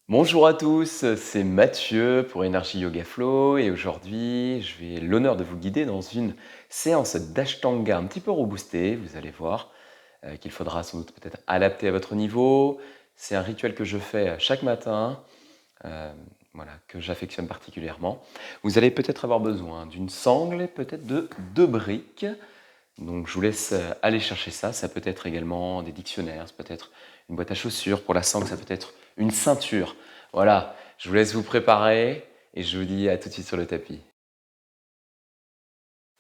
Bonjour à tous, c'est Mathieu pour Energy Yoga Flow et aujourd'hui, je vais l'honneur de vous guider dans une séance d'Ashtanga un petit peu reboostée. Vous allez voir qu'il faudra sans doute peut-être adapter à votre niveau. C'est un rituel que je fais chaque matin, euh, voilà, que j'affectionne particulièrement. Vous allez peut-être avoir besoin d'une sangle et peut-être de 2 briques. Donc je vous laisse aller chercher ça. Ça peut être également des dictionnaires, ça peut être une boîte à chaussures. Pour la sangle, ça peut être une ceinture. Voilà, je vous laisse vous préparer et je vous dis à tout de suite sur le tapis.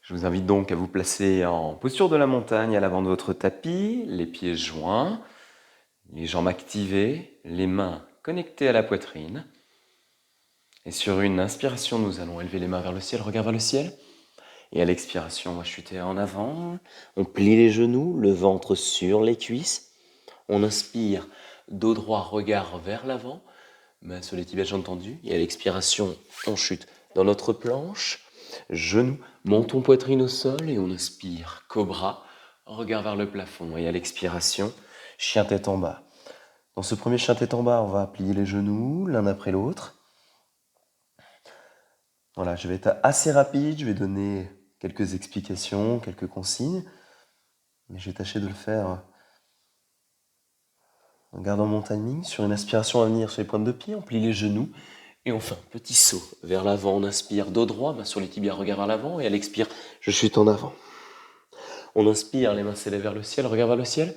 Je vous invite donc à vous placer en posture de la montagne à l'avant de votre tapis, les pieds joints, les jambes activées, les mains connectées à la poitrine. Et sur une inspiration, nous allons élever les mains vers le ciel, regard vers le ciel. Et à l'expiration, on va chuter en avant. On plie les genoux, le ventre sur les cuisses. On inspire, dos droit, regard vers l'avant. Main sur les tibias, j'ai entendu. Et à l'expiration, on chute dans notre planche. Genoux, menton, poitrine au sol. Et on inspire, cobra, regard vers le plafond. Et à l'expiration, chien tête en bas. Dans ce premier chien tête en bas, on va plier les genoux l'un après l'autre. Voilà, je vais être assez rapide. Je vais donner quelques explications, quelques consignes. Mais je vais tâcher de le faire en gardant mon timing. Sur une aspiration à venir sur les pointes de pied, on plie les genoux. Et on fait un petit saut vers l'avant. On inspire, dos droit, main sur les tibias, regard vers l'avant. Et à l'expire, je chute en avant. On inspire, les mains s'élèvent vers le ciel, regard vers le ciel.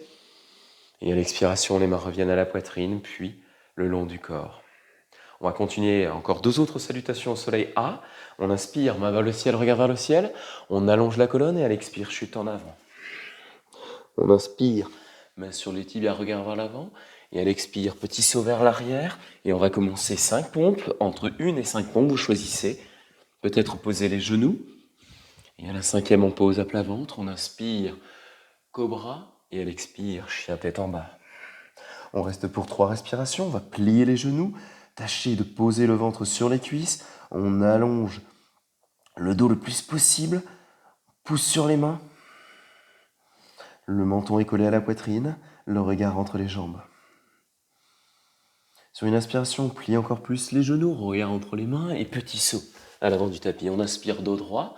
Et à l'expiration, les mains reviennent à la poitrine, puis le long du corps. On va continuer encore 2 autres salutations au soleil A. On inspire, main vers le ciel, regard vers le ciel. On allonge la colonne et à l'expire, chute en avant. On inspire, main sur les tibias, regard vers l'avant. Et à l'expire, petit saut vers l'arrière. Et on va commencer 5 pompes. Entre 1 et 5 pompes, vous choisissez. Peut-être poser les genoux. Et à la 5e, on pose à plat ventre. On inspire, cobra. Et à l'expire, chien tête en bas. On reste pour 3 respirations. On va plier les genoux. Tâcher de poser le ventre sur les cuisses. On allonge le dos le plus possible. Pousse sur les mains. Le menton est collé à la poitrine. Le regard entre les jambes. Sur une inspiration, on plie encore plus les genoux, regard entre les mains et petit saut à l'avant du tapis. On inspire dos droit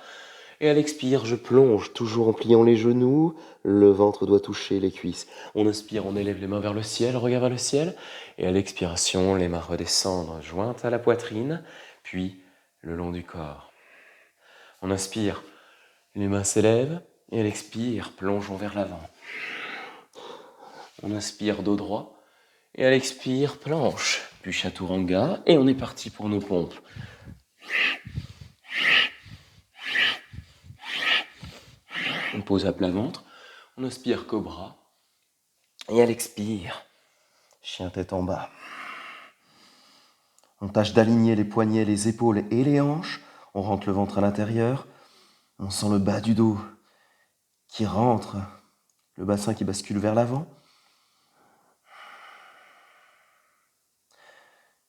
et à l'expire, je plonge toujours en pliant les genoux. Le ventre doit toucher les cuisses. On inspire, on élève les mains vers le ciel, regard vers le ciel. Et à l'expiration, les mains redescendent, jointes à la poitrine, puis le long du corps. On inspire, les mains s'élèvent et à l'expire, plongeons vers l'avant. On inspire dos droit. Et à l'expire, planche, puis chaturanga, et on est parti pour nos pompes. On pose à plat ventre, on inspire cobra, et à l'expire, chien tête en bas. On tâche d'aligner les poignets, les épaules et les hanches, on rentre le ventre à l'intérieur, on sent le bas du dos qui rentre, le bassin qui bascule vers l'avant.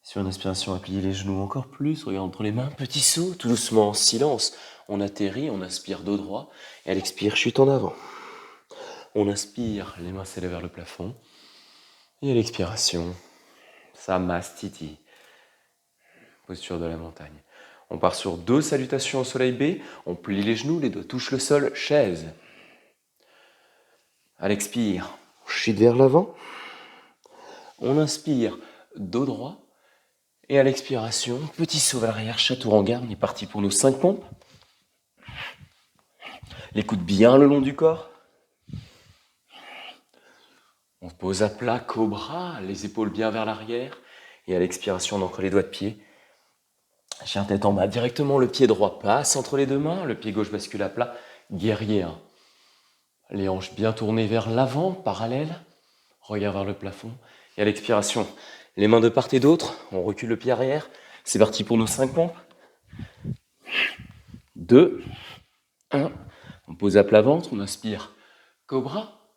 Sur une inspiration, à plier les genoux encore plus, regarde entre les mains, petit saut, tout doucement, en silence. On atterrit, on inspire dos droit, et à l'expire, chute en avant. On inspire, les mains s'élèvent vers le plafond, et à l'expiration, Samastiti, posture de la montagne. On part sur 2 salutations au soleil B, on plie les genoux, les doigts touchent le sol, chaise. À l'expire, on chute vers l'avant, on inspire, dos droit, et à l'expiration, petit saut vers l'arrière, chaturanga, on est parti pour nos 5 pompes. Les coudes bien le long du corps. On se pose à plat, cobra, les épaules bien vers l'arrière. Et à l'expiration, on ancre les doigts de pied. Chien tête en bas, directement le pied droit passe entre les 2 mains, le pied gauche bascule à plat, guerrier 1. Les hanches bien tournées vers l'avant, parallèles, regard vers le plafond. Et à l'expiration, les mains de part et d'autre, on recule le pied arrière. C'est parti pour nos 5 pompes. 2, 1. On pose à plat ventre, on inspire, cobra.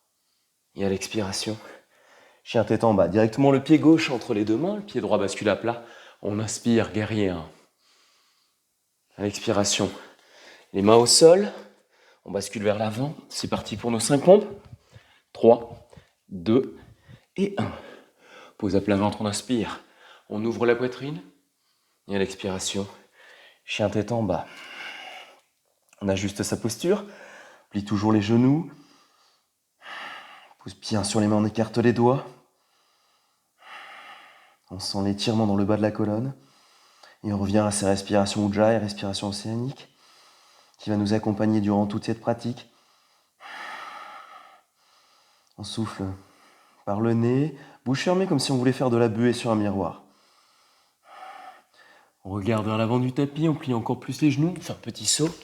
Et à l'expiration, chien tête en bas, directement le pied gauche entre les 2 mains, le pied droit bascule à plat. On inspire, guerrier 1. À l'expiration, les mains au sol, on bascule vers l'avant. C'est parti pour nos 5 pompes. 3, 2 et 1. Pose à plat ventre, on inspire. On ouvre la poitrine. Et à l'expiration, chien tête en bas. On ajuste sa posture. Plie toujours les genoux. Pousse bien sur les mains, on écarte les doigts. On sent l'étirement dans le bas de la colonne. Et on revient à sa respiration Ujjayi, respiration océanique, qui va nous accompagner durant toute cette pratique. On souffle par le nez, bouche fermée comme si on voulait faire de la buée sur un miroir. On regarde vers l'avant du tapis, on plie encore plus les genoux, on fait un petit saut.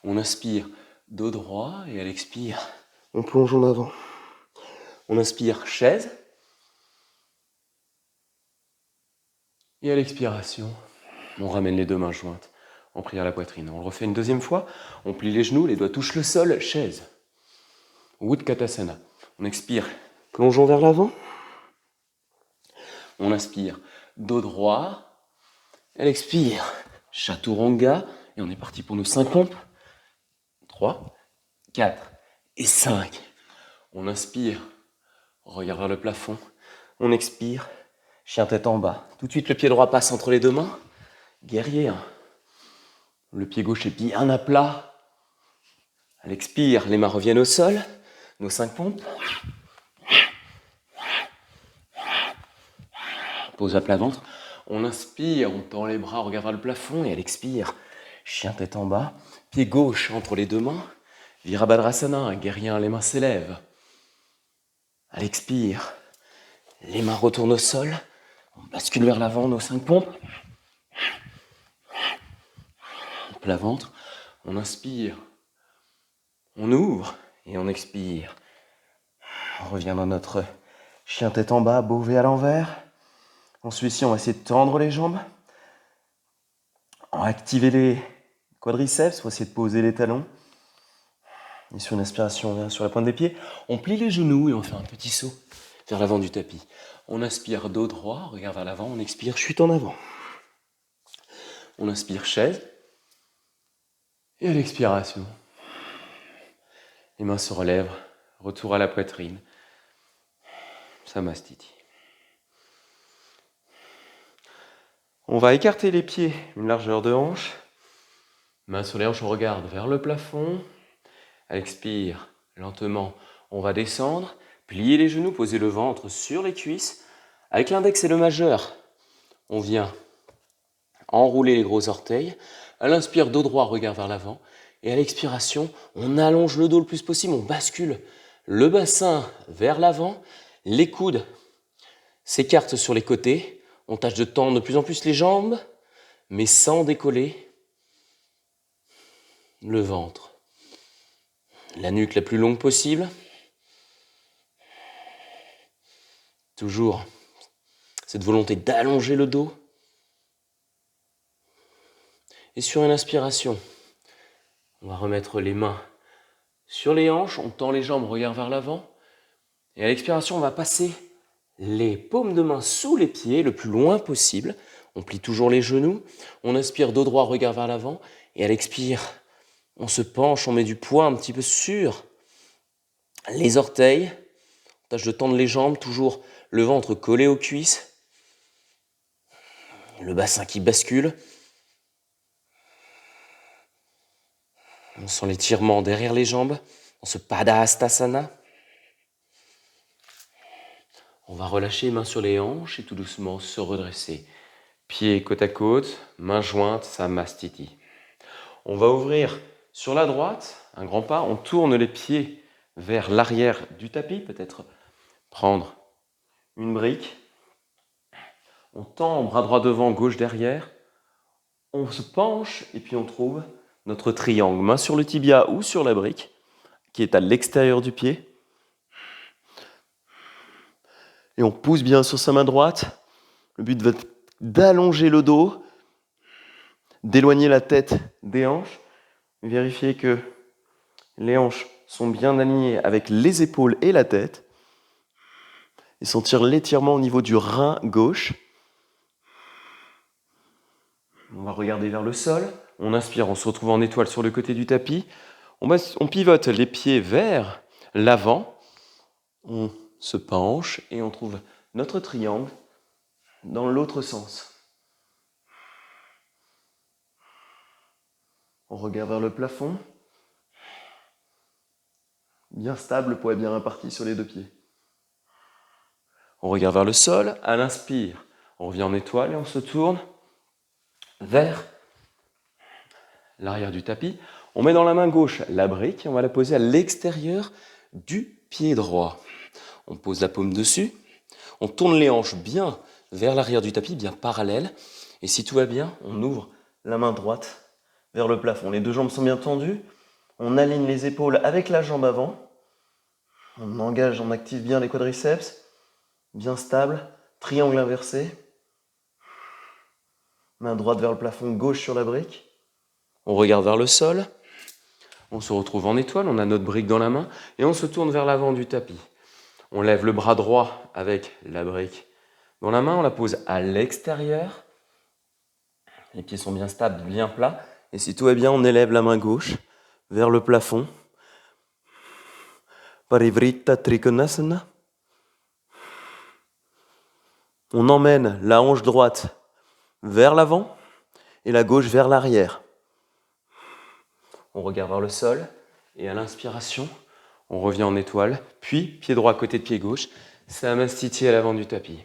On inspire dos droit et à l'expire, on plonge en avant. On inspire chaise. Et à l'expiration, on ramène les deux mains jointes en prière à la poitrine. On le refait une deuxième fois. On plie les genoux, les doigts touchent le sol, chaise. Utkatasana. On expire, plongeons vers l'avant. On inspire, dos droit. Elle expire, chaturanga. Et on est parti pour nos 5 pompes. 3, 4 et 5. On inspire, regard vers le plafond. On expire, chien tête en bas. Tout de suite, le pied droit passe entre les deux mains. Guerrier. Le pied gauche est bien à plat. À l'expire, les mains reviennent au sol. Nos 5 pompes. Pose à plat ventre. On inspire, on tend les bras, on regarde vers le plafond. Et à l'expire, chien tête en bas. Pied gauche entre les deux mains. Virabhadrasana, guerrier, les mains s'élèvent. À l'expire, les mains retournent au sol. On bascule vers l'avant, nos 5 pompes. Plat ventre. On inspire. On ouvre et on expire. On revient dans notre chien tête en bas, bovet à l'envers. Ensuite, on va essayer de tendre les jambes. Activer les quadriceps, on va essayer de poser les talons. Et sur une inspiration, on vient sur la pointe des pieds. On plie les genoux et on fait un petit saut vers l'avant du tapis. On inspire dos droit, regarde vers l'avant. On expire, chute en avant. On inspire chaise. Et à l'expiration, les mains se relèvent. Retour à la poitrine. Samastiti. On va écarter les pieds, une largeur de hanche. Main sur les hanches, on regarde vers le plafond. À l'expire, lentement, on va descendre. Plier les genoux, poser le ventre sur les cuisses. Avec l'index et le majeur, on vient enrouler les gros orteils. À l'inspire, dos droit, regard vers l'avant. Et à l'expiration, on allonge le dos le plus possible. On bascule le bassin vers l'avant. Les coudes s'écartent sur les côtés. On tâche de tendre de plus en plus les jambes, mais sans décoller le ventre. La nuque la plus longue possible. Toujours cette volonté d'allonger le dos. Et sur une inspiration, on va remettre les mains sur les hanches, on tend les jambes, regard vers l'avant. Et à l'expiration, on va passer les paumes de main sous les pieds le plus loin possible. On plie toujours les genoux. On inspire dos droit, regard vers l'avant. Et à l'expire, on se penche, on met du poids un petit peu sur les orteils. On tâche de tendre les jambes, toujours le ventre collé aux cuisses. Le bassin qui bascule. On sent l'étirement derrière les jambes, dans ce Padahastasana. On va relâcher les mains sur les hanches et tout doucement se redresser. Pieds côte à côte, mains jointes, Samastiti. On va ouvrir sur la droite, un grand pas. On tourne les pieds vers l'arrière du tapis, peut-être prendre une brique. On tend bras droit devant, gauche derrière. On se penche et puis on trouve notre triangle, main sur le tibia ou sur la brique, qui est à l'extérieur du pied. Et on pousse bien sur sa main droite. Le but va être d'allonger le dos, d'éloigner la tête des hanches. Vérifier que les hanches sont bien alignées avec les épaules et la tête. Et sentir l'étirement au niveau du rein gauche. On va regarder vers le sol. On inspire, on se retrouve en étoile sur le côté du tapis. On pivote les pieds vers l'avant. On se penche et on trouve notre triangle. dans l'autre sens. On regarde vers le plafond. Bien stable, poids bien réparti sur les deux pieds. On regarde vers le sol. À l'inspire, on revient en étoile et on se tourne vers l'arrière du tapis. On met dans la main gauche la brique et on va la poser à l'extérieur du pied droit. On pose la paume dessus. On tourne les hanches bien vers l'arrière du tapis, bien parallèle. Et si tout va bien, on ouvre la main droite vers le plafond. Les deux jambes sont bien tendues. On aligne les épaules avec la jambe avant. On engage, on active bien les quadriceps. Bien stable. Triangle inversé. Main droite vers le plafond, gauche sur la brique. On regarde vers le sol. On se retrouve en étoile. On a notre brique dans la main. Et on se tourne vers l'avant du tapis. On lève le bras droit avec la brique dans la main, on la pose à l'extérieur. Les pieds sont bien stables, bien plats. Et si tout est bien, on élève la main gauche vers le plafond. Parivrita Trikonasana. On emmène la hanche droite vers l'avant et la gauche vers l'arrière. On regarde vers le sol et à l'inspiration, on revient en étoile, puis pied droit à côté de pied gauche, Samastiti à l'avant du tapis.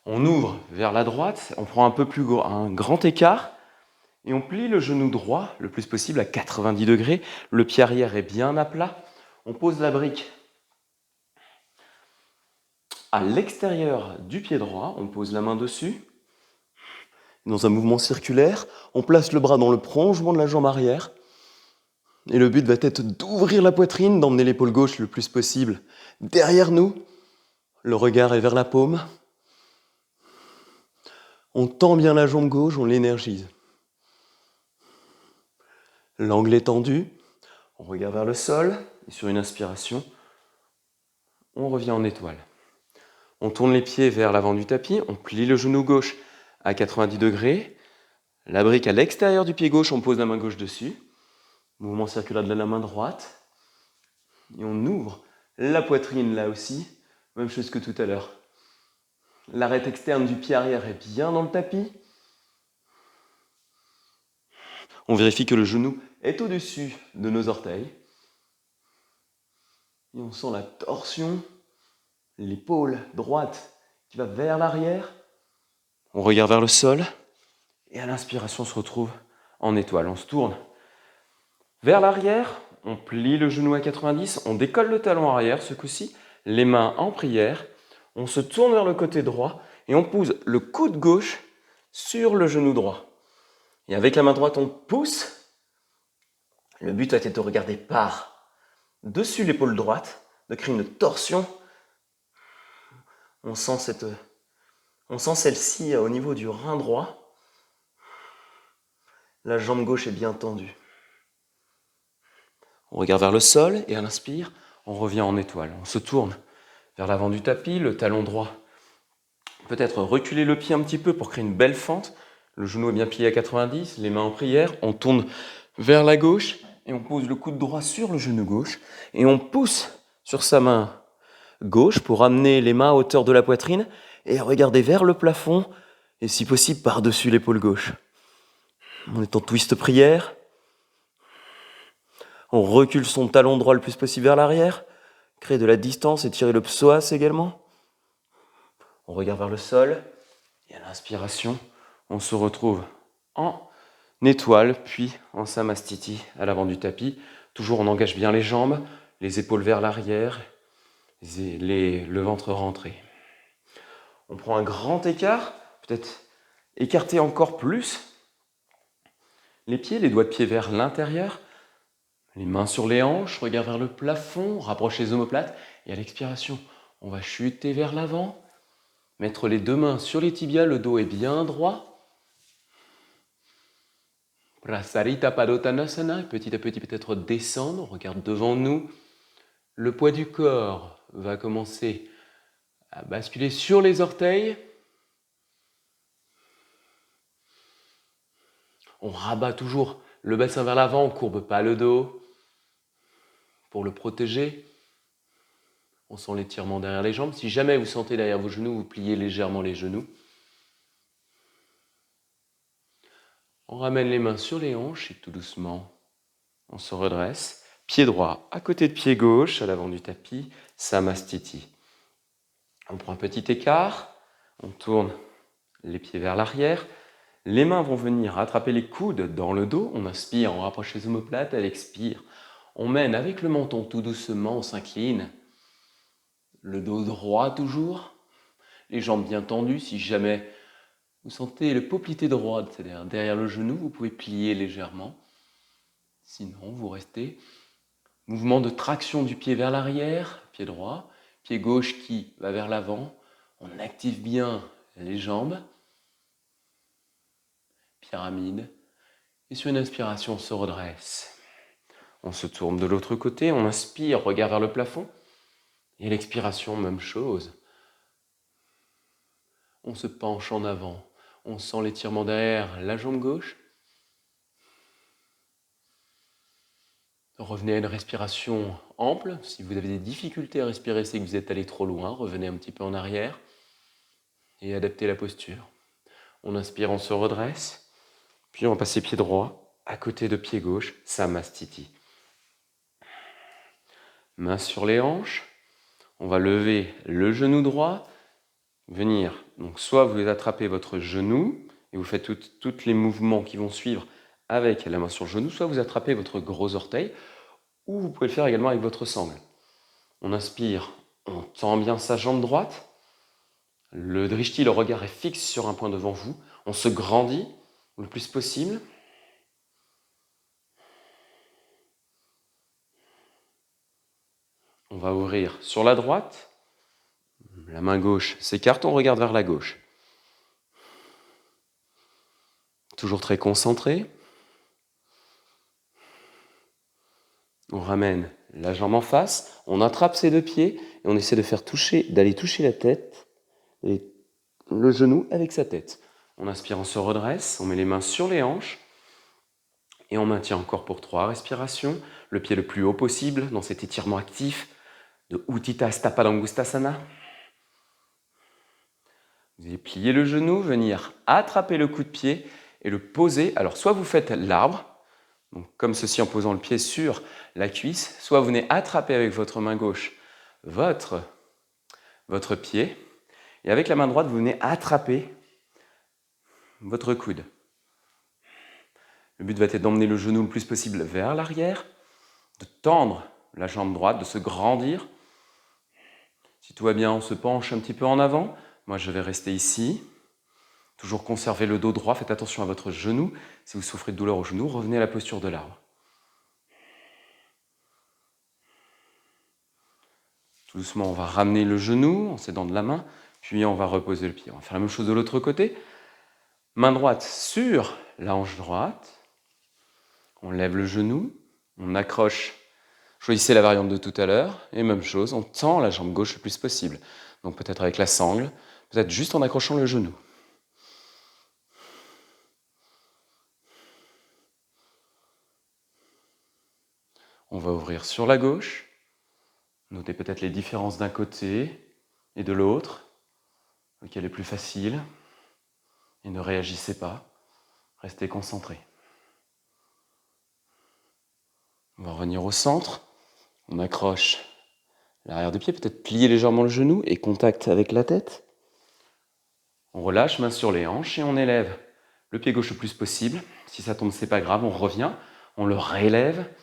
On ouvre vers la droite, on prend un grand écart et on plie le genou droit le plus possible à 90 degrés. Le pied arrière est bien à plat. On pose la brique à l'extérieur du pied droit. On pose la main dessus. Dans un mouvement circulaire, on place le bras dans le prolongement de la jambe arrière. Et le but va être d'ouvrir la poitrine, d'emmener l'épaule gauche le plus possible derrière nous. Le regard est vers la paume. On tend bien la jambe gauche, on l'énergise. L'angle est tendu. On regarde vers le sol. Et sur une inspiration, on revient en étoile. On tourne les pieds vers l'avant du tapis. On plie le genou gauche à 90 degrés. La brique à l'extérieur du pied gauche, on pose la main gauche dessus. Mouvement circulaire de la main droite. Et on ouvre la poitrine là aussi. Même chose que tout à l'heure. L'arête externe du pied arrière est bien dans le tapis. On vérifie que le genou est au-dessus de nos orteils. Et on sent la torsion, l'épaule droite qui va vers l'arrière. On regarde vers le sol. Et à l'inspiration, on se retrouve en étoile. On se tourne vers l'arrière. On plie le genou à 90. On décolle le talon arrière ce coup-ci. Les mains en prière. On se tourne vers le côté droit. Et on pose le coude gauche sur le genou droit. Et avec la main droite, on pousse. Le but va être de regarder par-dessus l'épaule droite, de créer une torsion. On sent celle-ci au niveau du rein droit. La jambe gauche est bien tendue. On regarde vers le sol et à l'inspire, on revient en étoile. On se tourne vers l'avant du tapis, le talon droit. Peut-être reculer le pied un petit peu pour créer une belle fente. Le genou est bien plié à 90, les mains en prière. On tourne vers la gauche et on pose le coude droit sur le genou gauche. Et on pousse sur sa main gauche pour amener les mains à hauteur de la poitrine et regarder vers le plafond et si possible par-dessus l'épaule gauche. On est en twist prière. On recule son talon droit le plus possible vers l'arrière. Créer de la distance et tirer le psoas également. On regarde vers le sol. Et à l'inspiration, on se retrouve en étoile, puis en samastiti à l'avant du tapis. Toujours, on engage bien les jambes, les épaules vers l'arrière, le ventre rentré. On prend un grand écart, peut-être écarter encore plus les pieds, les doigts de pied vers l'intérieur. Les mains sur les hanches, regard vers le plafond, rapproche les omoplates. Et à l'expiration, on va chuter vers l'avant. Mettre les deux mains sur les tibias, le dos est bien droit. Prasarita Padottanasana, petit à petit peut-être descendre, on regarde devant nous. Le poids du corps va commencer à basculer sur les orteils. On rabat toujours le bassin vers l'avant, on ne courbe pas le dos pour le protéger. On sent l'étirement derrière les jambes. Si jamais vous sentez derrière vos genoux, vous pliez légèrement les genoux. On ramène les mains sur les hanches et tout doucement, on se redresse. Pied droit à côté de pied gauche, à l'avant du tapis, Samastiti. On prend un petit écart, on tourne les pieds vers l'arrière. Les mains vont venir attraper les coudes dans le dos. On inspire, on rapproche les omoplates, elle expire. On mène avec le menton tout doucement, on s'incline. Le dos droit toujours. Les jambes bien tendues. Si jamais vous sentez le poplité droit, c'est-à-dire derrière le genou, vous pouvez plier légèrement. Sinon, vous restez. Mouvement de traction du pied vers l'arrière, pied droit. Pied gauche qui va vers l'avant. On active bien les jambes. Pyramide. Et sur une inspiration, on se redresse. On se tourne de l'autre côté, on inspire, regard vers le plafond. Et l'expiration, même chose. On se penche en avant. On sent l'étirement derrière la jambe gauche. Revenez à une respiration ample. Si vous avez des difficultés à respirer, c'est que vous êtes allé trop loin. Revenez un petit peu en arrière et adaptez la posture. On inspire, on se redresse. Puis on va passer pied droit à côté de pied gauche, Samastiti. Main sur les hanches. On va lever le genou droit. Venir. Donc soit vous attrapez votre genou et vous faites tous les mouvements qui vont suivre avec la main sur le genou, soit vous attrapez votre gros orteil, ou vous pouvez le faire également avec votre sangle. On inspire, on tend bien sa jambe droite. Le drishti, le regard est fixe sur un point devant vous. On se grandit le plus possible. On va ouvrir sur la droite. La main gauche s'écarte, on regarde vers la gauche. Toujours très concentré. On ramène la jambe en face, on attrape ses deux pieds et on essaie d'aller toucher la tête, le genou avec sa tête. On inspire, on se redresse, on met les mains sur les hanches et on maintient encore pour 3 respirations. Le pied le plus haut possible dans cet étirement actif de Utthita Hasta Padangusthasana. Vous allez plier le genou, venir attraper le coup de pied et le poser. Alors soit vous faites l'arbre, donc comme ceci en posant le pied sur la cuisse, soit vous venez attraper avec votre main gauche votre pied, et avec la main droite, vous venez attraper votre coude. Le but va être d'emmener le genou le plus possible vers l'arrière, de tendre la jambe droite, de se grandir. Si tout va bien, on se penche un petit peu en avant. Moi, je vais rester ici. Toujours conserver le dos droit, faites attention à votre genou. Si vous souffrez de douleur au genou, revenez à la posture de l'arbre. Tout doucement, on va ramener le genou en s'aidant de la main, puis on va reposer le pied. On va faire la même chose de l'autre côté. Main droite sur la hanche droite. On lève le genou, on accroche. Choisissez la variante de tout à l'heure. Et même chose, on tend la jambe gauche le plus possible. Donc peut-être avec la sangle, peut-être juste en accrochant le genou. On va ouvrir sur la gauche. Notez peut-être les différences d'un côté et de l'autre, lequel est plus facile. Et ne réagissez pas, restez concentrés. On va revenir au centre. On accroche l'arrière du pied, peut-être plier légèrement le genou et contact avec la tête. On relâche, main sur les hanches et on élève le pied gauche le plus possible. Si ça tombe, c'est pas grave, on revient, on le réélève.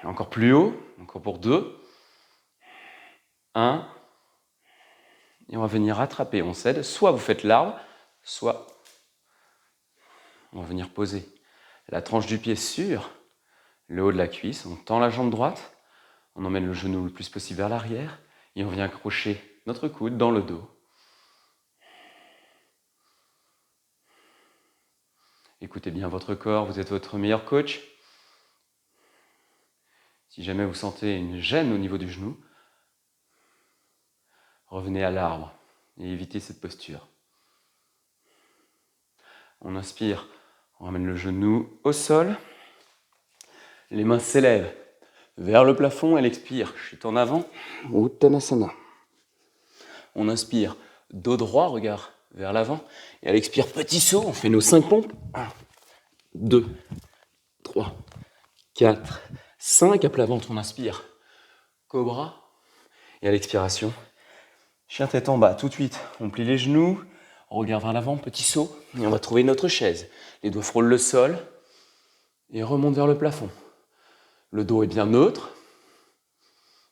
Encore plus haut, encore pour 2. 1. Et on va venir rattraper, on cède. Soit vous faites l'arbre, soit on va venir poser la tranche du pied sur le haut de la cuisse. On tend la jambe droite, on emmène le genou le plus possible vers l'arrière et on vient accrocher notre coude dans le dos. Écoutez bien votre corps, vous êtes votre meilleur coach. Si jamais vous sentez une gêne au niveau du genou, revenez à l'arbre et évitez cette posture. On inspire, on ramène le genou au sol. Les mains s'élèvent vers le plafond. Elle expire, chute en avant, Uttanasana. On inspire, dos droit, regard vers l'avant. Et elle expire, petit saut, on fait nos 5 pompes. 1, 2, 3, 4, 5. À plat ventre, on inspire, cobra. Et à l'expiration, chien tête en bas. Tout de suite, on plie les genoux, regard vers l'avant, petit saut. Et on va trouver notre chaise. Les doigts frôlent le sol et remontent vers le plafond. Le dos est bien neutre.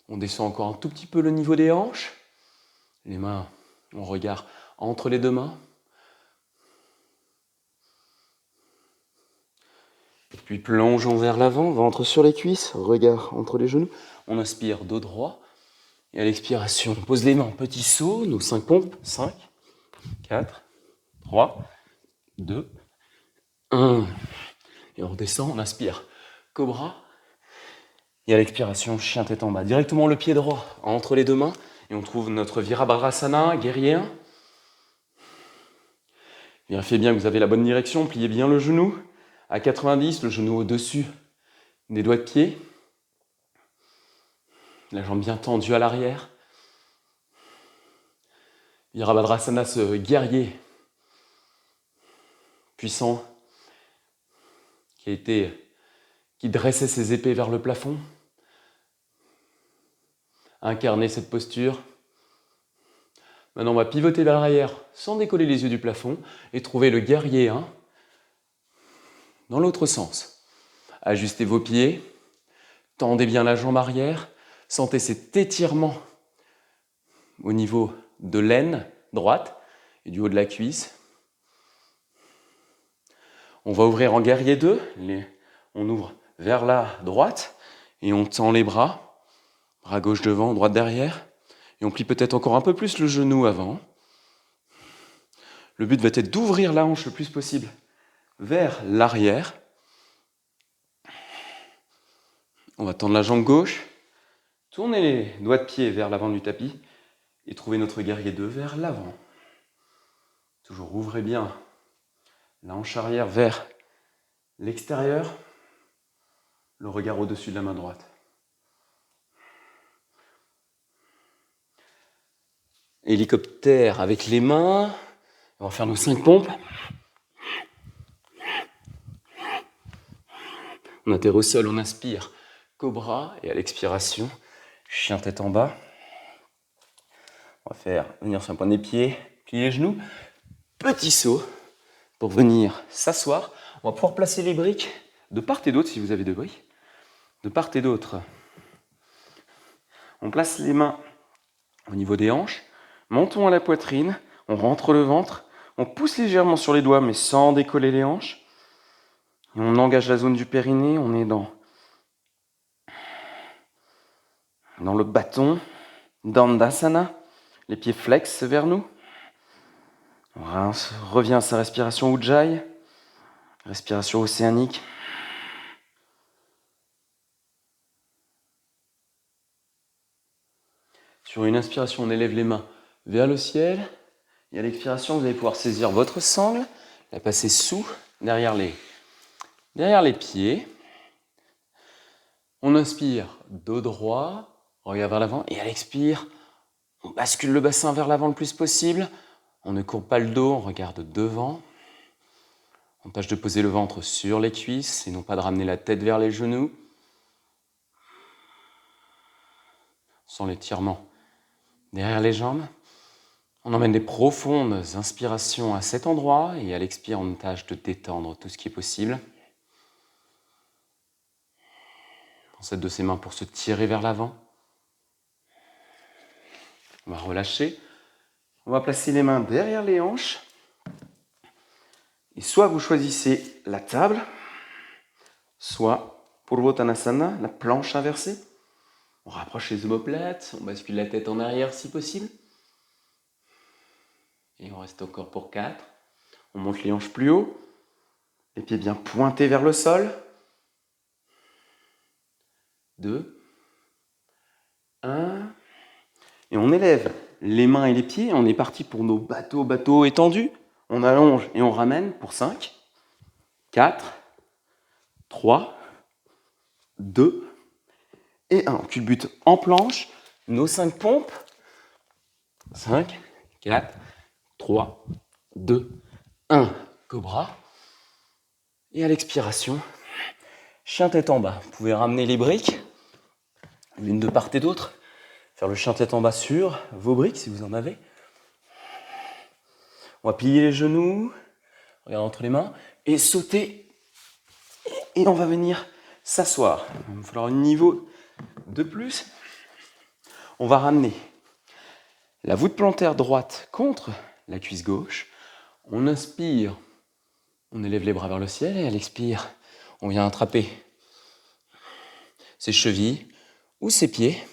On descend encore un tout petit peu le niveau des hanches. Les mains, on regarde entre les deux mains. Puis plongeons vers l'avant, ventre sur les cuisses, regard entre les genoux. On inspire, dos droit. Et à l'expiration, on pose les mains, petit saut, nos 5 pompes. 5, 4, 3, 2, 1. Et on redescend, on inspire, cobra. Et à l'expiration, chien tête en bas. Directement le pied droit entre les deux mains. Et on trouve notre Virabhadrasana, guerrier 1. Vérifiez bien que vous avez la bonne direction. Pliez bien le genou. À 90, le genou au-dessus des doigts de pied. La jambe bien tendue à l'arrière. Virabhadrasana, ce guerrier puissant qui dressait ses épées vers le plafond. Incarner cette posture. Maintenant, on va pivoter vers l'arrière sans décoller les yeux du plafond et trouver le guerrier 1 dans l'autre sens. Ajustez vos pieds, tendez bien la jambe arrière, sentez cet étirement au niveau de l'aine droite et du haut de la cuisse. On va ouvrir en guerrier 2, on ouvre vers la droite et on tend les bras, bras gauche devant, droite derrière. Et on plie peut-être encore un peu plus le genou avant. Le but va être d'ouvrir la hanche le plus possible vers l'arrière. On va tendre la jambe gauche, tourner les doigts de pied vers l'avant du tapis et trouver notre guerrier 2 vers l'avant. Toujours ouvrez bien la hanche arrière vers l'extérieur, le regard au-dessus de la main droite. Hélicoptère avec les mains. On va faire nos 5 pompes. On atterrit au sol, on inspire, cobra. Et à l'expiration, chien tête en bas. On va venir sur un point des pieds, plier les genoux. Petit saut pour venir s'asseoir. On va pouvoir placer les briques de part et d'autre, si vous avez deux briques. De part et d'autre. On place les mains au niveau des hanches. Montons à la poitrine. On rentre le ventre. On pousse légèrement sur les doigts, mais sans décoller les hanches. Et on engage la zone du périnée. On est dans le bâton, Dandasana. Les pieds flex vers nous. On revient à sa respiration Ujjayi. Respiration océanique. Sur une inspiration, on élève les mains vers le ciel. Et à l'expiration, vous allez pouvoir saisir votre sangle, la passer derrière les pieds. On inspire, dos droit, regard vers l'avant. Et à l'expire, on bascule le bassin vers l'avant le plus possible. On ne courbe pas le dos, on regarde devant. On tâche de poser le ventre sur les cuisses et non pas de ramener la tête vers les genoux. Sans l'étirement derrière les jambes. On emmène des profondes inspirations à cet endroit et à l'expire, on tâche de détendre tout ce qui est possible. On s'aide de ses mains pour se tirer vers l'avant. On va relâcher. On va placer les mains derrière les hanches. Et soit vous choisissez la table, soit Purvottanasana, la planche inversée. On rapproche les omoplates, on bascule la tête en arrière si possible. Et on reste encore pour 4. On monte les hanches plus haut. Les pieds bien pointés vers le sol. 2, 1. Et on élève les mains et les pieds. On est parti pour nos bateaux étendus. On allonge et on ramène pour 5, 4, 3, 2, et 1. On culbute en planche. Nos 5 pompes. 5, 4, 3, 2, 1. Cobra. Et à l'expiration, chien tête en bas. Vous pouvez ramener les briques, l'une de part et d'autre. Faire le chien tête en bas sur vos briques si vous en avez. On va plier les genoux, regarder entre les mains, et sauter. Et on va venir s'asseoir. Il va falloir un niveau de plus. On va ramener la voûte plantaire droite contre la cuisse gauche. On inspire, on élève les bras vers le ciel, et à l'expire, on vient attraper ses chevilles ou ses pieds.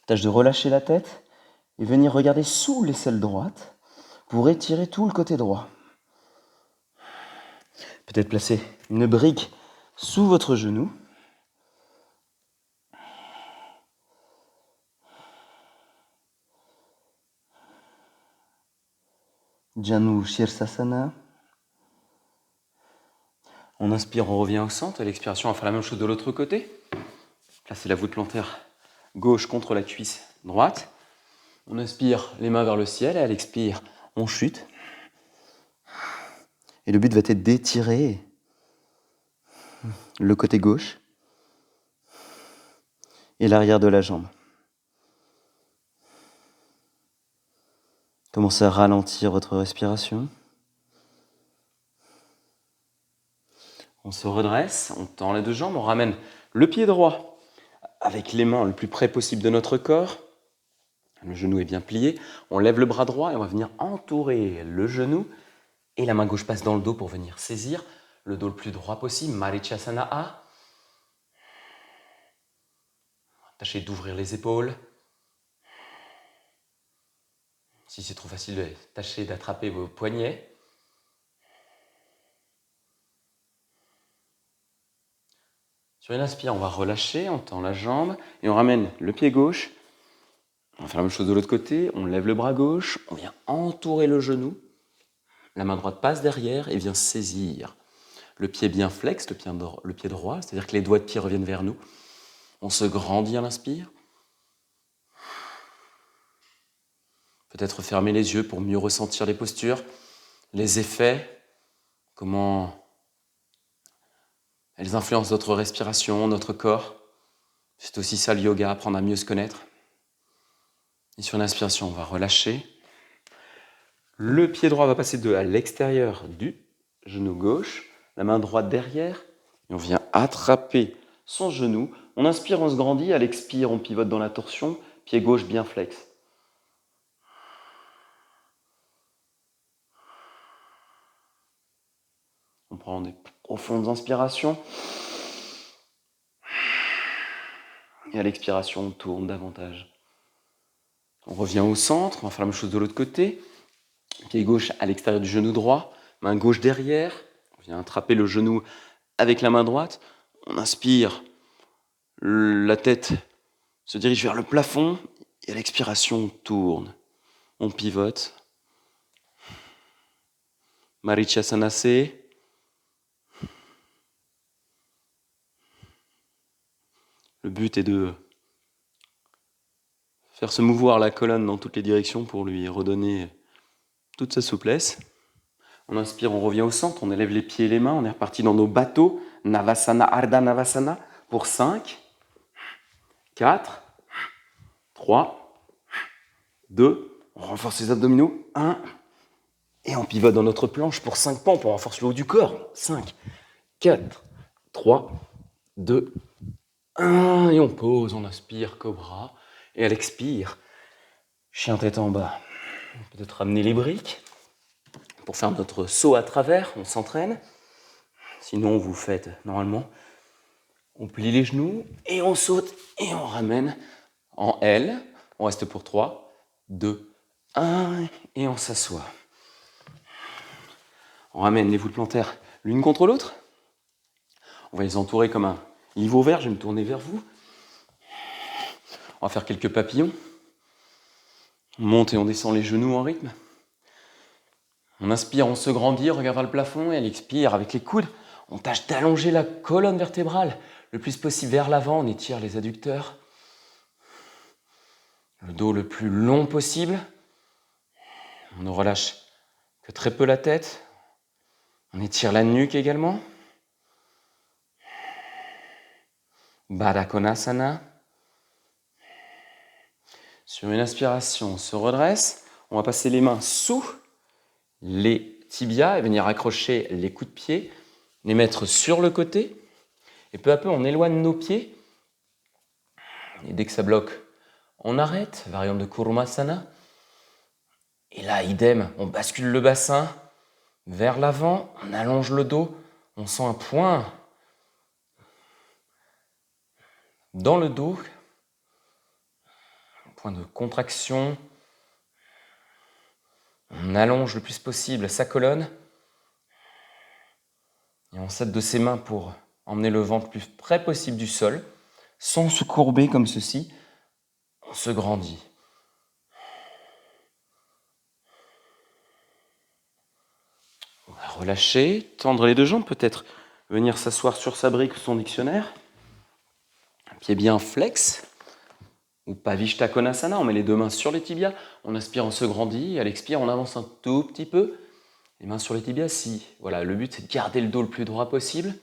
Tâche de relâcher la tête et venir regarder sous l'aisselle droite pour étirer tout le côté droit. Peut-être placer une brique sous votre genou. Janu Shirsasana. On inspire, on revient au centre. À l'expiration, on va faire la même chose de l'autre côté. Placer la voûte plantaire gauche contre la cuisse droite. On inspire, les mains vers le ciel, et à l'expire, on chute. Et le but va être d'étirer le côté gauche et l'arrière de la jambe. Commencez à ralentir votre respiration. On se redresse, on tend les deux jambes, on ramène le pied droit avec les mains le plus près possible de notre corps. Le genou est bien plié. On lève le bras droit et on va venir entourer le genou. Et la main gauche passe dans le dos pour venir saisir le dos le plus droit possible. Marichasana A. Tâchez d'ouvrir les épaules. Si c'est trop facile, tâchez d'attraper vos poignets. Sur une inspire, on va relâcher, on tend la jambe et on ramène le pied gauche. On va faire la même chose de l'autre côté. On lève le bras gauche, on vient entourer le genou. La main droite passe derrière et vient saisir. Le pied bien flex, le pied droit, c'est-à-dire que les doigts de pied reviennent vers nous. On se grandit à l'inspire. Peut-être fermer les yeux pour mieux ressentir les postures, les effets, comment elles influencent notre respiration, notre corps. C'est aussi ça le yoga, apprendre à mieux se connaître. Et sur l'inspiration, on va relâcher. Le pied droit va passer à l'extérieur du genou gauche, la main droite derrière, et on vient attraper son genou. On inspire, on se grandit, à l'expire, on pivote dans la torsion, pied gauche bien flex. On prend des profondes inspirations. Et à l'expiration, on tourne davantage. On revient au centre, on va faire la même chose de l'autre côté. Pied gauche à l'extérieur du genou droit, main gauche derrière. On vient attraper le genou avec la main droite. On inspire, la tête se dirige vers le plafond. Et à l'expiration, on tourne. On pivote. Marichasana C. Le but est de faire se mouvoir la colonne dans toutes les directions pour lui redonner toute sa souplesse. On inspire, on revient au centre, on élève les pieds et les mains, on est reparti dans nos bateaux. Navasana, Ardha Navasana pour 5, 4, 3, 2, on renforce les abdominaux, 1, et on pivote dans notre planche pour 5 pompes, on renforce le haut du corps. 5, 4, 3, 2, 1, et on pose, on inspire, cobra, et à l'expire, chien tête en bas. Peut-être ramener les briques pour faire notre saut à travers, on s'entraîne. Sinon, vous faites normalement, on plie les genoux et on saute et on ramène en L. On reste pour 3, 2, 1 et on s'assoit. On ramène les voûtes plantaires l'une contre l'autre. On va les entourer comme un livre vert. Je vais me tourner vers vous. On va faire quelques papillons. On monte et on descend les genoux en rythme. On inspire, on se grandit, on regarde vers le plafond et à l'expire avec les coudes. On tâche d'allonger la colonne vertébrale le plus possible vers l'avant, on étire les adducteurs. Le dos le plus long possible. On ne relâche que très peu la tête. On étire la nuque également. Baddha Konasana. Sur une inspiration, on se redresse. On va passer les mains sous les tibias et venir accrocher les coups de pied, les mettre sur le côté. Et peu à peu, on éloigne nos pieds. Et dès que ça bloque, on arrête. Variante de Kurumasana. Et là, idem, on bascule le bassin vers l'avant. On allonge le dos. On sent un point dans le dos. Un point de contraction. On allonge le plus possible sa colonne. Et on s'aide de ses mains pour emmener le ventre le plus près possible du sol. Sans se courber comme ceci, on se grandit. On va relâcher, tendre les deux jambes, peut-être venir s'asseoir sur sa brique ou son dictionnaire. Un pied bien flex. Ou Pavishta Konasana, on met les deux mains sur les tibias. On inspire, on se grandit. À l'expire, on avance un tout petit peu. Les mains sur les tibias, si. Voilà, le but, c'est de garder le dos le plus droit possible.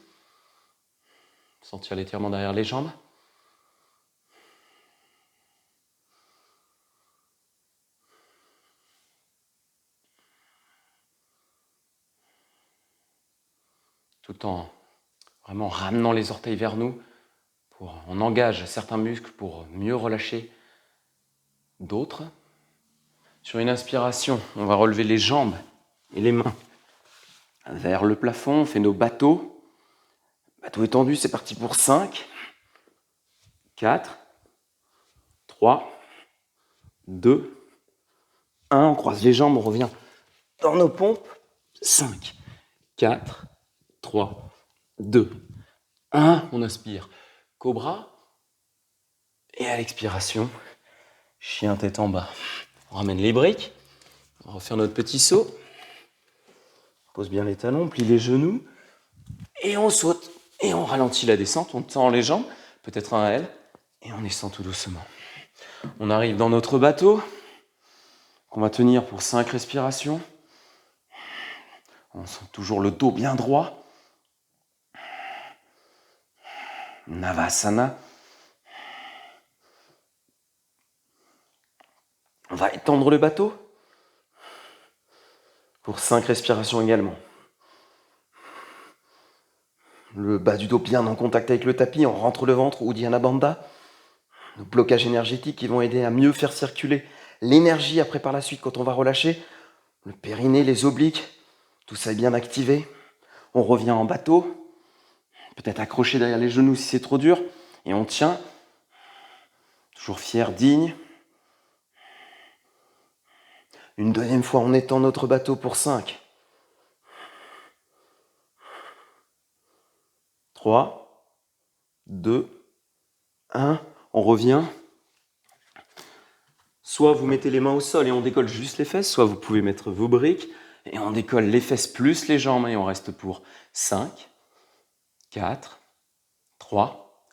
Sentir l'étirement derrière les jambes. Tout en vraiment ramenant les orteils vers nous. On engage certains muscles pour mieux relâcher d'autres. Sur une inspiration, on va relever les jambes et les mains vers le plafond. On fait nos bateaux. Bateau étendu, c'est parti pour 5, 4, 3, 2, 1. On croise les jambes, on revient dans nos pompes. 5, 4, 3, 2, 1. On inspire. Cobra. Et à l'expiration, chien tête en bas. On ramène les briques. On va refaire notre petit saut. On pose bien les talons, on plie les genoux. Et on saute. Et on ralentit la descente. On tend les jambes. Peut-être un L. Et on descend tout doucement. On arrive dans notre bateau. On va tenir pour 5 respirations. On sent toujours le dos bien droit. Navasana. On va étendre le bateau pour 5 respirations également. Le bas du dos bien en contact avec le tapis, on rentre le ventre, Uddiyana Bandha. Nos blocages énergétiques qui vont aider à mieux faire circuler l'énergie après par la suite quand on va relâcher. Le périnée, les obliques, tout ça est bien activé. On revient en bateau, peut-être accroché derrière les genoux si c'est trop dur. Et on tient, toujours fier, digne. Une deuxième fois, on étend notre bateau pour 5. 3, 2, 1. On revient. Soit vous mettez les mains au sol et on décolle juste les fesses, soit vous pouvez mettre vos briques et on décolle les fesses plus les jambes et on reste pour 5, 4, 3,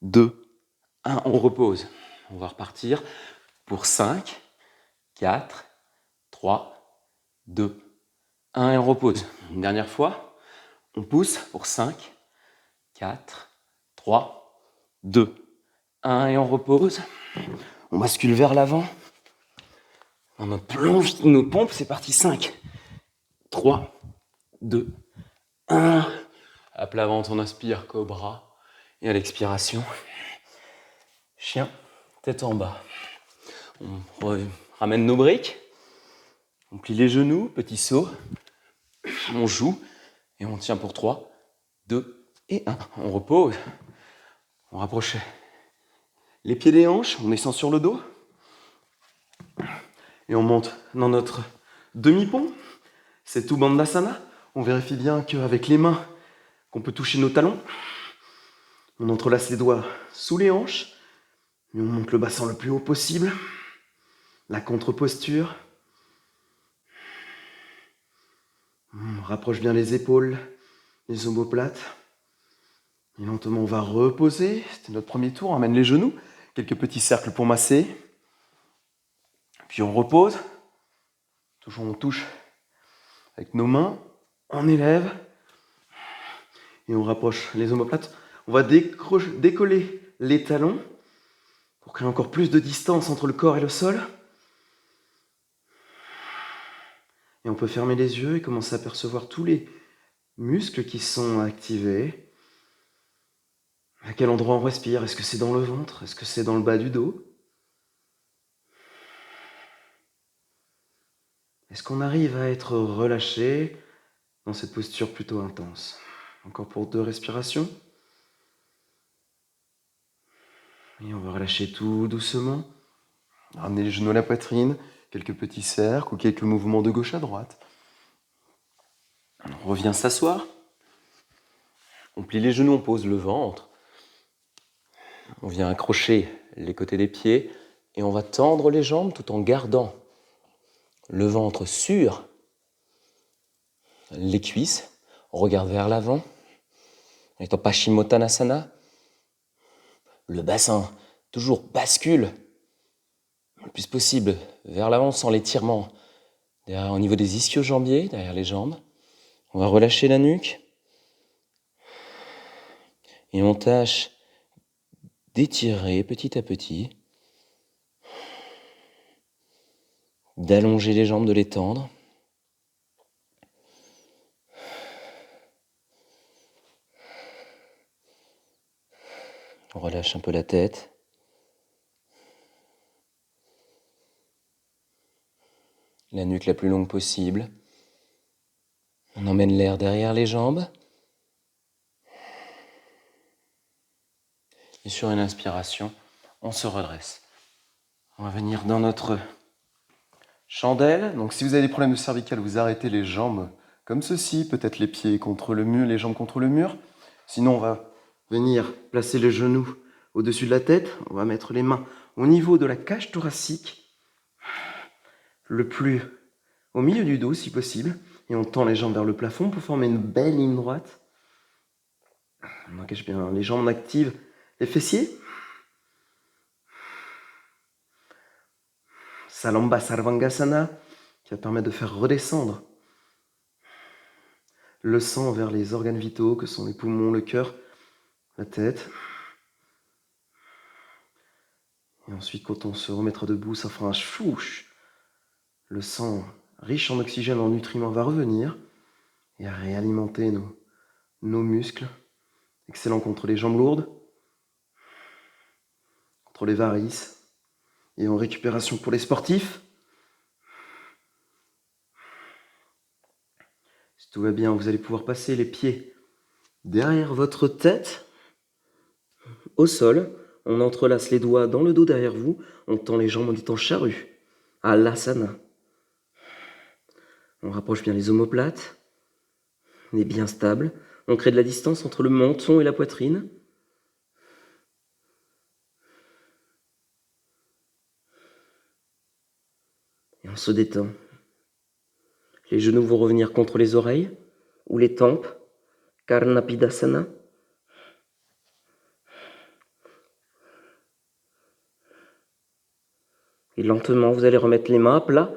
2, 1. On repose. On va repartir pour 5, 4, 3, 2, 1 et on repose. Une dernière fois, on pousse pour 5, 4, 3, 2, 1 et on repose. On bascule vers l'avant. On plonge nos pompes, c'est parti. 5, 3, 2, 1. À plat ventre, on inspire, cobra. Et à l'expiration, chien, tête en bas. On ramène nos briques. On plie les genoux, petit saut. On joue et on tient pour 3, 2 et 1. On repose. On rapproche les pieds des hanches. On descend sur le dos. Et on monte dans notre demi-pont. C'est tout Bandhasana. On vérifie bien qu'avec les mains, qu'on peut toucher nos talons. On entrelace les doigts sous les hanches. Et on monte le bassin le plus haut possible. La contre-posture. On rapproche bien les épaules, les omoplates. Et lentement, on va reposer. C'était notre premier tour. On amène les genoux. Quelques petits cercles pour masser. Puis on repose. Toujours on touche avec nos mains. On élève. Et on rapproche les omoplates. On va décoller les talons pour créer encore plus de distance entre le corps et le sol. Et on peut fermer les yeux et commencer à percevoir tous les muscles qui sont activés. À quel endroit on respire? Est-ce que c'est dans le ventre? Est-ce que c'est dans le bas du dos? Est-ce qu'on arrive à être relâché dans cette posture plutôt intense? Encore pour 2 respirations. Et on va relâcher tout doucement. Ramener les genoux à la poitrine, quelques petits cercles ou quelques mouvements de gauche à droite. On revient s'asseoir. On plie les genoux, on pose le ventre. On vient accrocher les côtés des pieds et on va tendre les jambes tout en gardant le ventre sur les cuisses. On regarde vers l'avant. On est en Paschimottanasana. Le bassin toujours bascule le plus possible vers l'avant sans l'étirement au niveau des ischio-jambiers, derrière les jambes. On va relâcher la nuque. Et on tâche d'étirer petit à petit, d'allonger les jambes, de les tendre. On relâche un peu la tête. La nuque la plus longue possible. On emmène l'air derrière les jambes. Et sur une inspiration, on se redresse. On va venir dans notre chandelle. Donc si vous avez des problèmes de cervicale, vous arrêtez les jambes comme ceci, peut-être les pieds contre le mur, les jambes contre le mur. Sinon, on va venir placer les genoux au-dessus de la tête. On va mettre les mains au niveau de la cage thoracique, le plus au milieu du dos si possible. Et on tend les jambes vers le plafond pour former une belle ligne droite. On engage bien les jambes, on active les fessiers. Salamba Sarvangasana, qui va permettre de faire redescendre le sang vers les organes vitaux que sont les poumons, le cœur, la tête. Et ensuite, quand on se remettra debout, ça fera un chouche. Le sang riche en oxygène, en nutriments, va revenir et à réalimenter nos muscles. Excellent contre les jambes lourdes, contre les varices. Et en récupération pour les sportifs. Si tout va bien, vous allez pouvoir passer les pieds derrière votre tête, au sol. On entrelace les doigts dans le dos derrière vous. On tend les jambes en étant charrue. À l'asana. On rapproche bien les omoplates. On est bien stable. On crée de la distance entre le menton et la poitrine. Et on se détend. Les genoux vont revenir contre les oreilles ou les tempes. Karnapidasana. Et lentement, vous allez remettre les mains à plat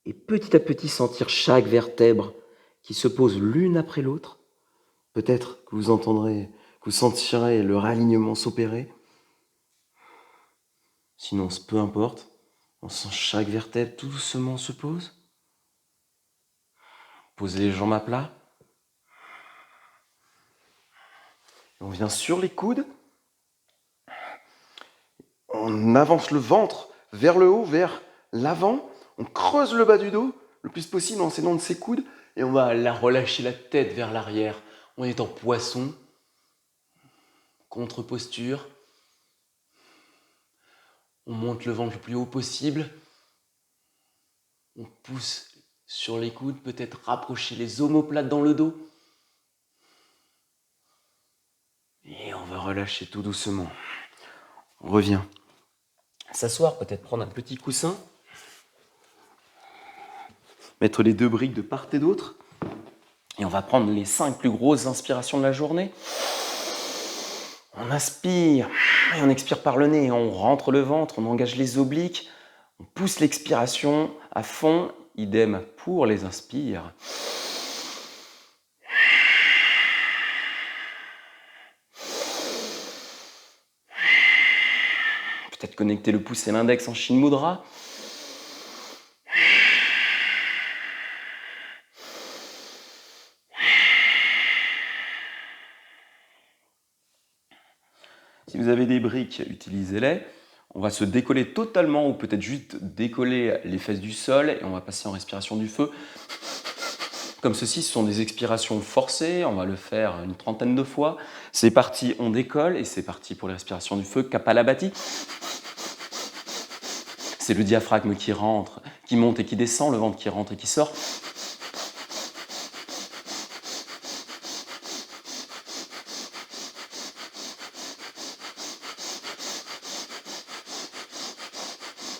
et petit à petit sentir chaque vertèbre qui se pose l'une après l'autre. Peut-être que vous entendrez, que vous sentirez le réalignement s'opérer. Sinon, peu importe, on sent chaque vertèbre tout doucement se pose. Posez les jambes à plat. Et on vient sur les coudes. On avance le ventre vers le haut, vers l'avant. On creuse le bas du dos le plus possible en s'aidant de ses coudes. Et on va là relâcher la tête vers l'arrière. On est en poisson. Contre-posture. On monte le ventre le plus haut possible. On pousse sur les coudes, peut-être rapprocher les omoplates dans le dos. Et on va relâcher tout doucement. On revient. S'asseoir, peut-être prendre un petit coussin. Mettre les 2 briques de part et d'autre. Et on va prendre les 5 plus grosses inspirations de la journée. On inspire et on expire par le nez. On rentre le ventre, on engage les obliques. On pousse l'expiration à fond. Idem pour les inspires. Peut-être connecter le pouce et l'index en Shin Mudra. Si vous avez des briques, utilisez-les. On va se décoller totalement ou peut-être juste décoller les fesses du sol et on va passer en respiration du feu. Comme ceci, ce sont des expirations forcées, on va le faire une 30aine de fois. C'est parti, on décolle et c'est parti pour les respirations du feu. Kapalabhati. C'est le diaphragme qui rentre, qui monte et qui descend, le ventre qui rentre et qui sort.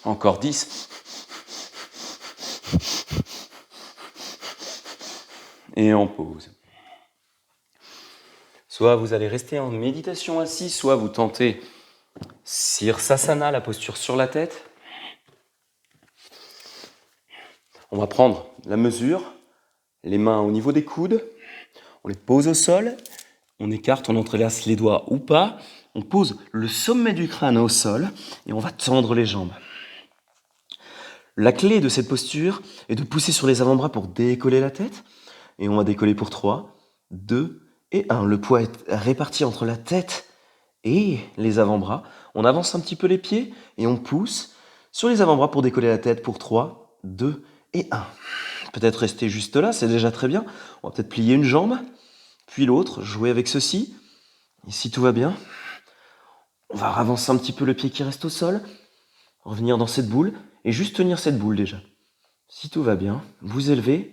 Encore 10. Et on pose. Soit vous allez rester en méditation assis, soit vous tentez Sirsasana, la posture sur la tête. On va prendre la mesure, les mains au niveau des coudes, on les pose au sol, on écarte, on entrelace les doigts ou pas, on pose le sommet du crâne au sol et on va tendre les jambes. La clé de cette posture est de pousser sur les avant-bras pour décoller la tête. Et on va décoller pour 3, 2 et 1. Le poids est réparti entre la tête et les avant-bras. On avance un petit peu les pieds et on pousse sur les avant-bras pour décoller la tête pour 3, 2 et 1. Peut-être rester juste là, c'est déjà très bien. On va peut-être plier une jambe, puis l'autre, jouer avec ceci. Et si tout va bien, on va avancer un petit peu le pied qui reste au sol, revenir dans cette boule et juste tenir cette boule déjà. Si tout va bien, vous élevez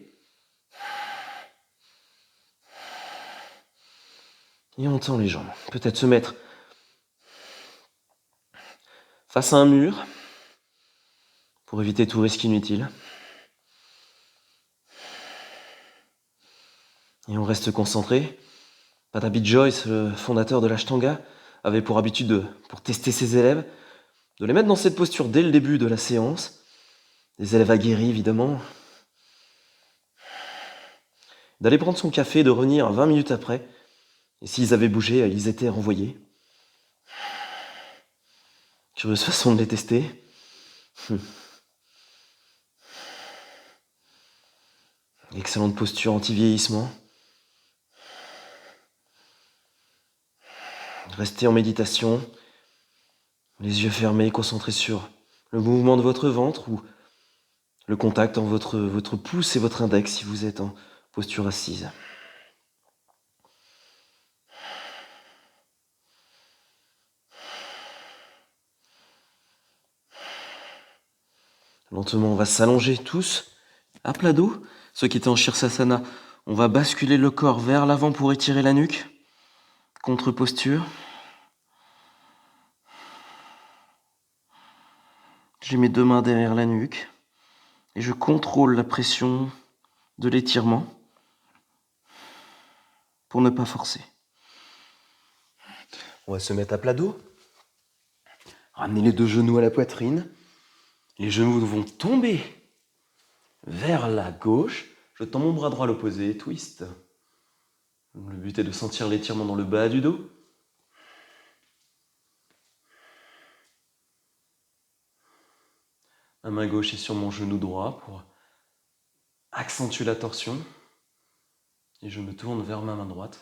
et on tend les jambes. Peut-être se mettre face à un mur pour éviter tout risque inutile. Et on reste concentré. Patabi Joyce, le fondateur de l'Ashtanga, avait pour habitude, pour tester ses élèves, de les mettre dans cette posture dès le début de la séance. Des élèves aguerris, évidemment. D'aller prendre son café, de revenir 20 minutes après. Et s'ils avaient bougé, ils étaient renvoyés. Curieuse façon de les tester. Excellente posture anti-vieillissement. Restez en méditation, les yeux fermés, concentrés sur le mouvement de votre ventre ou le contact entre votre pouce et votre index si vous êtes en posture assise. Lentement, on va s'allonger tous à plat dos. Ceux qui étaient en Shirsasana, on va basculer le corps vers l'avant pour étirer la nuque. Contre-posture. J'ai mes deux mains derrière la nuque et je contrôle la pression de l'étirement pour ne pas forcer. On va se mettre à plat dos. Ramener les deux genoux à la poitrine. Les genoux vont tomber vers la gauche. Je tends mon bras droit à l'opposé, twist. Le but est de sentir l'étirement dans le bas du dos. Ma main gauche est sur mon genou droit pour accentuer la torsion. Et je me tourne vers ma main droite.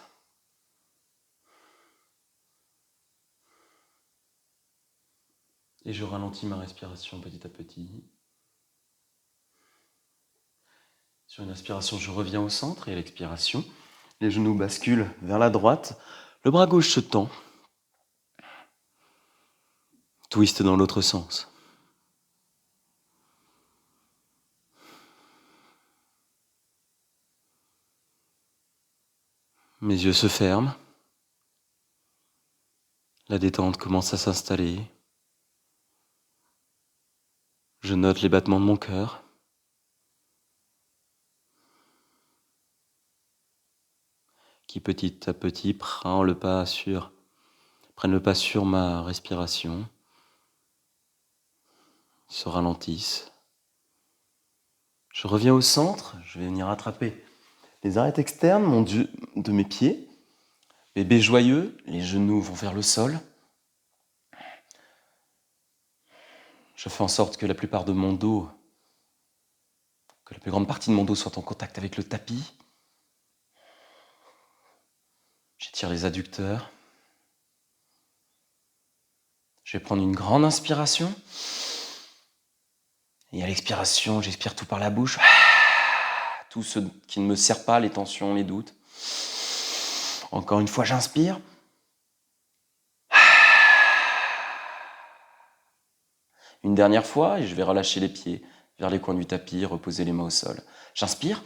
Et je ralentis ma respiration petit à petit. Sur une inspiration, je reviens au centre et à l'expiration, les genoux basculent vers la droite. Le bras gauche se tend. Twist dans l'autre sens. Mes yeux se ferment. La détente commence à s'installer. Je note les battements de mon cœur. Qui petit à petit prend le pas sur prennent le pas sur ma respiration, se ralentissent. Je reviens au centre, je vais venir attraper les arêtes externes de mes pieds. Bébé joyeux, les genoux vont vers le sol. Je fais en sorte que la plupart de mon dos, que la plus grande partie de mon dos soit en contact avec le tapis. J'étire les adducteurs. Je vais prendre une grande inspiration. Et à l'expiration, j'expire tout par la bouche. Tout ce qui ne me sert pas, les tensions, les doutes. Encore une fois, j'inspire. Une dernière fois, et je vais relâcher les pieds vers les coins du tapis, reposer les mains au sol. J'inspire.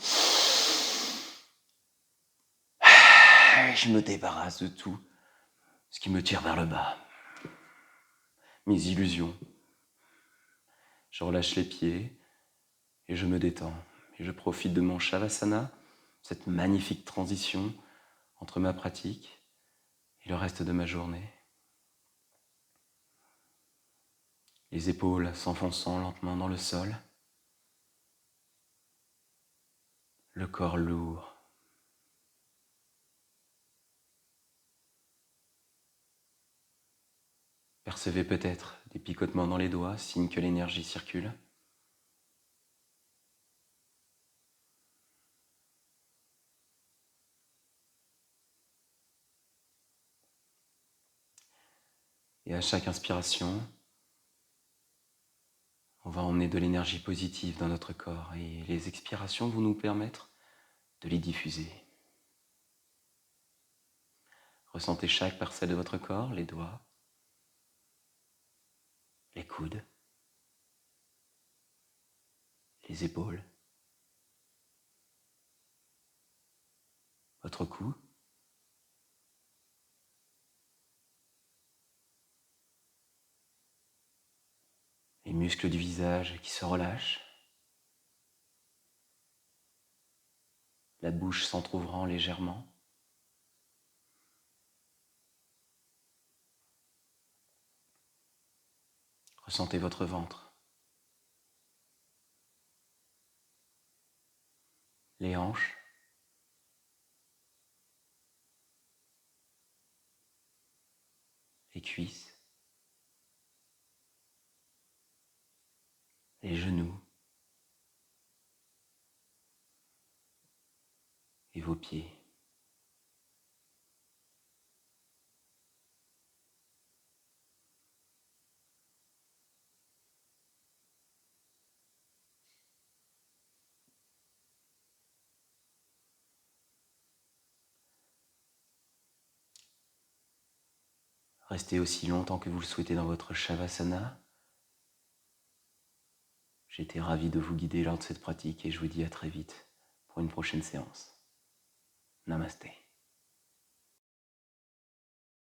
Je me débarrasse de tout ce qui me tire vers le bas. Mes illusions. Je relâche les pieds et je me détends. Et je profite de mon Shavasana, cette magnifique transition entre ma pratique et le reste de ma journée. Les épaules s'enfonçant lentement dans le sol. Le corps lourd. Percevez peut-être des picotements dans les doigts, signe que l'énergie circule. Et à chaque inspiration, on va emmener de l'énergie positive dans notre corps et les expirations vont nous permettre de les diffuser. Ressentez chaque parcelle de votre corps, les doigts, les coudes, les épaules, votre cou, les muscles du visage qui se relâchent, la bouche s'entr'ouvrant légèrement. Ressentez votre ventre, les hanches, les cuisses, les genoux et vos pieds. Restez aussi longtemps que vous le souhaitez dans votre Shavasana. J'ai été ravi de vous guider lors de cette pratique et je vous dis à très vite pour une prochaine séance. Namasté.